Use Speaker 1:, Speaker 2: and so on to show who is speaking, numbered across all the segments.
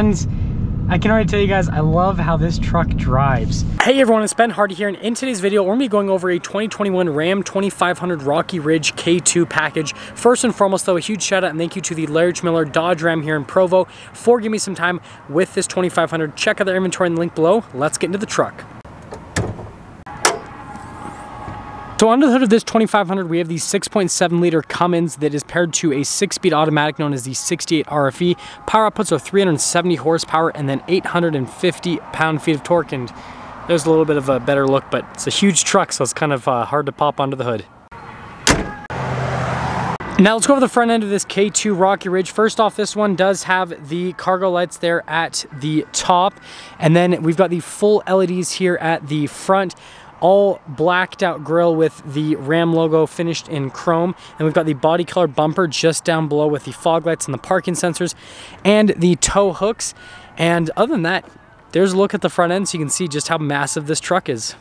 Speaker 1: and I can already tell you guys, I love how this truck drives. Hey everyone, it's Ben Hardy here, and in today's video, we're gonna be going over a 2021 Ram 2500 Rocky Ridge K2 package. First and foremost though, a huge shout out and thank you to the Larry Miller Dodge Ram here in Provo for giving me some time with this 2500. Check out their inventory in the link below. Let's get into the truck. So under the hood of this 2500, we have the 6.7 liter Cummins that is paired to a 6-speed automatic known as the 68 RFE. Power outputs are 370 horsepower and then 850 pound-feet of torque. And there's a little bit of a better look, but it's a huge truck, so it's kind of hard to pop under the hood. Now let's go over the front end of this K2 Rocky Ridge. First off, this one does have the cargo lights there at the top. And then we've got the full LEDs here at the front. All blacked out grille with the Ram logo finished in chrome. And we've got the body color bumper just down below with the fog lights and the parking sensors and the tow hooks. And other than that, there's a look at the front end so you can see just how massive this truck is.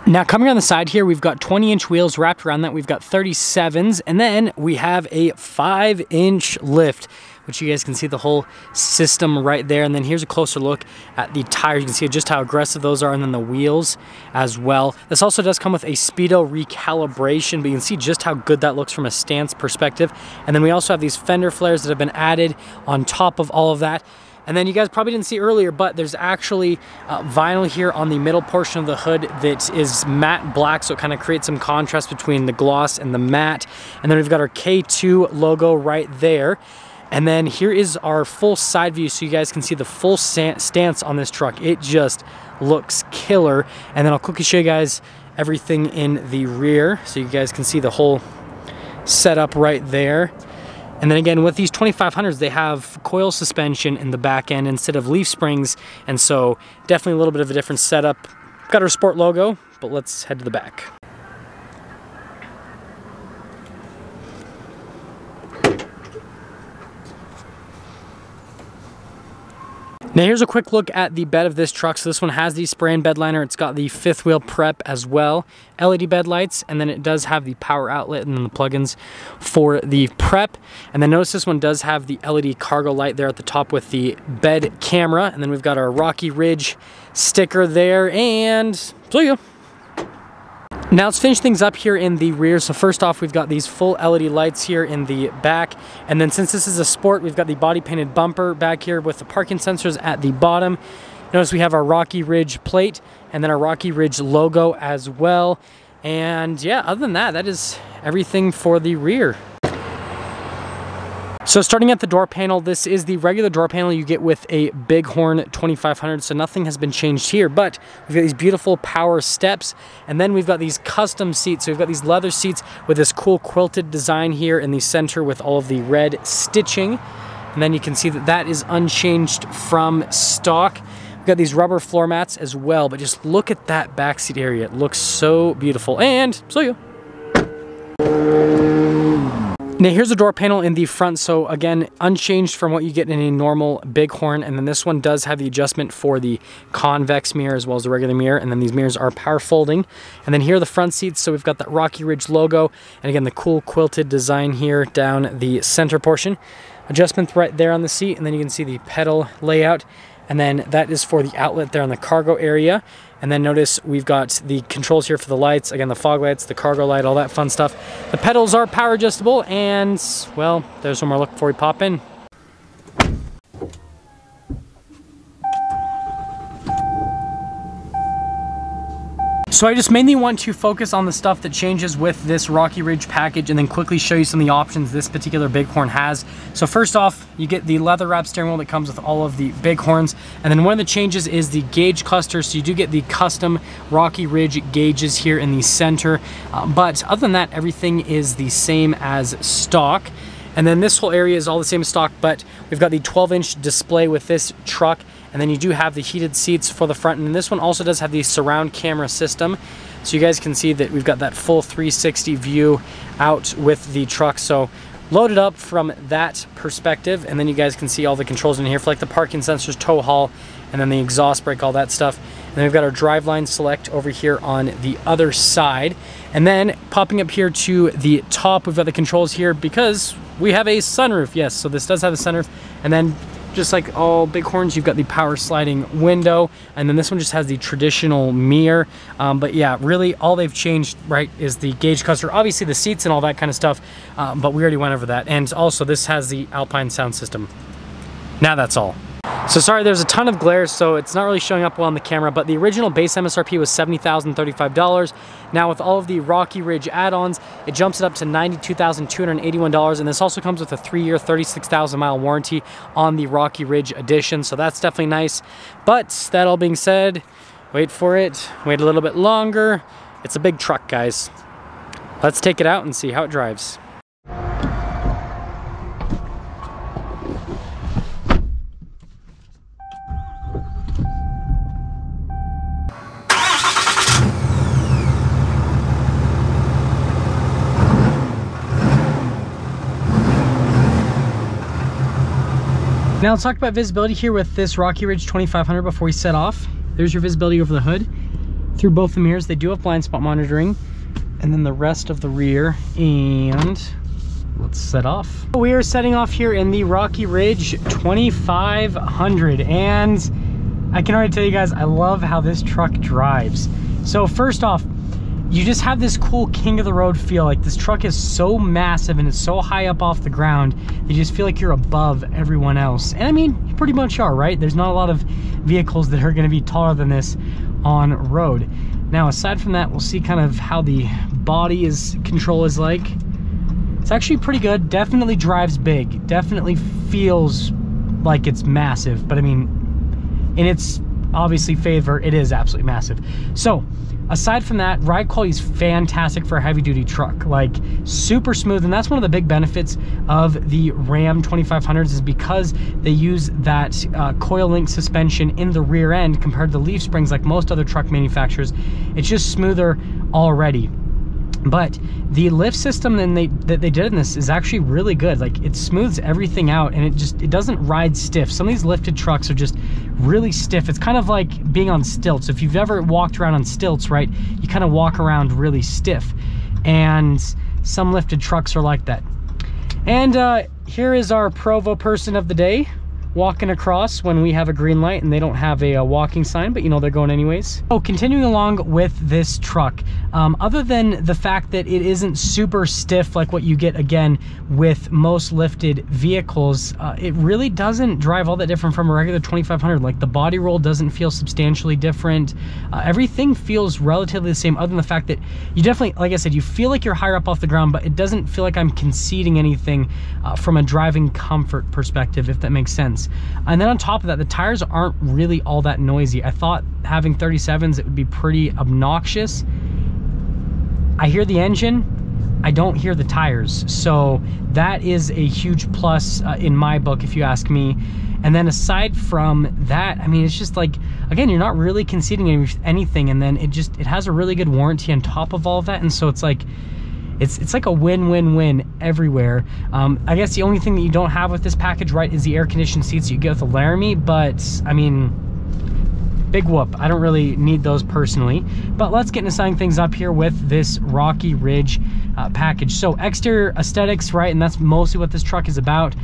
Speaker 1: Now coming on the side here, we've got 20-inch wheels wrapped around that. We've got 37s, and then we have a 5-inch lift, which you guys can see the whole system right there. And then here's a closer look at the tires. You can see just how aggressive those are, and then the wheels as well. This also does come with a speedo recalibration, but you can see just how good that looks from a stance perspective. And then we also have these fender flares that have been added on top of all of that. And then you guys probably didn't see earlier, but there's actually vinyl here on the middle portion of the hood that is matte black, so it kind of creates some contrast between the gloss and the matte. And then we've got our K2 logo right there. And then here is our full side view so you guys can see the full stance on this truck. It just looks killer. And then I'll quickly show you guys everything in the rear so you guys can see the whole setup right there. And then again, with these 2500s, they have coil suspension in the back end instead of leaf springs. And so definitely a little bit of a different setup. Got our sport logo, but let's head to the back. Now here's a quick look at the bed of this truck. So this one has the spray-in bed liner. It's got the fifth wheel prep as well, LED bed lights, and then it does have the power outlet and then the plugins for the prep. And then notice this one does have the LED cargo light there at the top with the bed camera. And then we've got our Rocky Ridge sticker there, and so you go. Now let's finish things up here in the rear. So first off, we've got these full LED lights here in the back. And then since this is a sport, we've got the body painted bumper back here with the parking sensors at the bottom. Notice we have our Rocky Ridge plate and then our Rocky Ridge logo as well. And yeah, other than that, that is everything for the rear. So starting at the door panel, this is the regular door panel you get with a Bighorn 2500, so nothing has been changed here, but we've got these beautiful power steps, and then we've got these custom seats. So we've got these leather seats with this cool quilted design here in the center with all of the red stitching, and then you can see that that is unchanged from stock. We've got these rubber floor mats as well, but just look at that back seat area. It looks so beautiful, and so you. Now here's the door panel in the front, so again, unchanged from what you get in a normal Bighorn, and then this one does have the adjustment for the convex mirror as well as the regular mirror, and then these mirrors are power folding. And then here are the front seats, so we've got that Rocky Ridge logo, and again, the cool quilted design here down the center portion. Adjustment right there on the seat, and then you can see the pedal layout, and then that is for the outlet there in the cargo area. And then notice we've got the controls here for the lights, again the fog lights, the cargo light, all that fun stuff. The pedals are power adjustable, and well, there's one more look before we pop in. So I just mainly want to focus on the stuff that changes with this Rocky Ridge package and then quickly show you some of the options this particular Bighorn has. So first off, you get the leather wrap steering wheel that comes with all of the Bighorns. And then one of the changes is the gauge cluster. So you do get the custom Rocky Ridge gauges here in the center. But other than that, everything is the same as stock. And then this whole area is all the same as stock, but we've got the 12-inch display with this truck. And then you do have the heated seats for the front, and this one also does have the surround camera system. So you guys can see that we've got that full 360 view out with the truck. So loaded up from that perspective, and then you guys can see all the controls in here for like the parking sensors, tow haul, and then the exhaust brake, all that stuff. And then we've got our driveline select over here on the other side. And then popping up here to the top, we've got the controls here because we have a sunroof. Yes, so this does have a sunroof. And then just like all Bighorns, you've got the power sliding window, and then this one just has the traditional mirror. But yeah, really all they've changed, right, is the gauge cluster, obviously the seats and all that kind of stuff, but we already went over that. And also this has the Alpine sound system. Now that's all. So sorry, there's a ton of glare, so it's not really showing up well on the camera, but the original base MSRP was $70,035. Now with all of the Rocky Ridge add-ons, it jumps it up to $92,281, and this also comes with a 3-year, 36,000 mile warranty on the Rocky Ridge edition, so that's definitely nice. But that all being said, wait for it, wait a little bit longer. It's a big truck, guys. Let's take it out and see how it drives. Now let's talk about visibility here with this Rocky Ridge 2500 before we set off. There's your visibility over the hood. Through both the mirrors, they do have blind spot monitoring. And then the rest of the rear, and let's set off. We are setting off here in the Rocky Ridge 2500, and I can already tell you guys, I love how this truck drives. So first off, you just have this cool king of the road feel. Like this truck is so massive and it's so high up off the ground, you just feel like you're above everyone else. And I mean, you pretty much are, right? There's not a lot of vehicles that are gonna be taller than this on road. Now, aside from that, we'll see kind of how the body control is like. It's actually pretty good. Definitely drives big. Definitely feels like it's massive. But I mean, in its obviously favor, it is absolutely massive. So, aside from that, ride quality is fantastic for a heavy duty truck, like super smooth. And that's one of the big benefits of the Ram 2500s, is because they use that coil link suspension in the rear end compared to the leaf springs like most other truck manufacturers. It's just smoother already. But the lift system that they did in this is actually really good. Like it smooths everything out, and it doesn't ride stiff. Some of these lifted trucks are just really stiff. It's kind of like being on stilts. If you've ever walked around on stilts, right, you kind of walk around really stiff. And some lifted trucks are like that. And here is our Provo person of the day, walking across when we have a green light and they don't have a walking sign, but you know they're going anyways. Oh, continuing along with this truck, other than the fact that it isn't super stiff like what you get again with most lifted vehicles, it really doesn't drive all that different from a regular 2500. Like the body roll doesn't feel substantially different. Everything feels relatively the same, other than the fact that you definitely, like I said, you feel like you're higher up off the ground, but it doesn't feel like I'm conceding anything from a driving comfort perspective, if that makes sense. And then on top of that, the tires aren't really all that noisy. I thought having 37s, it would be pretty obnoxious. I hear the engine, I don't hear the tires. So that is a huge plus in my book, if you ask me. And then aside from that, I mean, it's just like, again, you're not really conceding anything. And then it has a really good warranty on top of all of that. And so it's like, it's like a win-win-win everywhere. I guess the only thing that you don't have with this package, right, is the air-conditioned seats you get with the Laramie, but I mean, big whoop. I don't really need those personally. But let's get into setting things up here with this Rocky Ridge package. So exterior aesthetics, right, and that's mostly what this truck is about.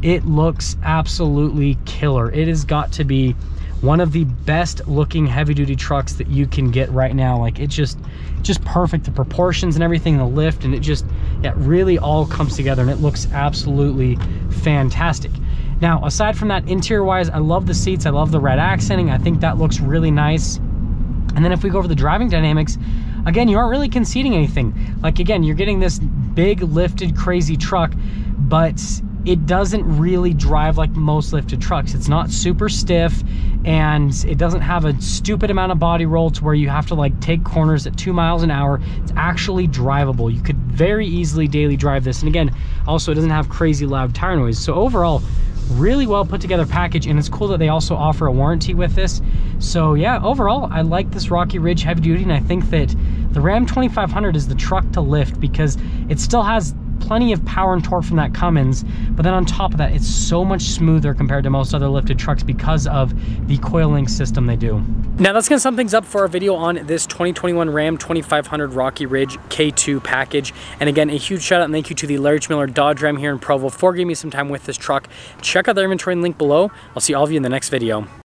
Speaker 1: It looks absolutely killer. It has got to be one of the best looking heavy duty trucks that you can get right now. Like it's just perfect, the proportions and everything, the lift, and it really all comes together, and it looks absolutely fantastic. Now, aside from that, interior wise, I love the seats, I love the red accenting, I think that looks really nice. And then if we go over the driving dynamics, again, you aren't really conceding anything. Like again, you're getting this big lifted crazy truck, but it doesn't really drive like most lifted trucks. It's not super stiff, and it doesn't have a stupid amount of body roll to where you have to like take corners at 2 miles an hour. It's actually drivable. You could very easily daily drive this. And again, also it doesn't have crazy loud tire noise. So overall, really well put together package, and it's cool that they also offer a warranty with this. So yeah, overall, I like this Rocky Ridge heavy duty, and I think that the Ram 2500 is the truck to lift because it still has plenty of power and torque from that Cummins, but then on top of that, it's so much smoother compared to most other lifted trucks because of the coil link system they do. Now that's gonna sum things up for our video on this 2021 Ram 2500 Rocky Ridge K2 package. And again, a huge shout out and thank you to the Larry Miller Dodge Ram here in Provo for giving me some time with this truck. Check out their inventory and link below. I'll see all of you in the next video.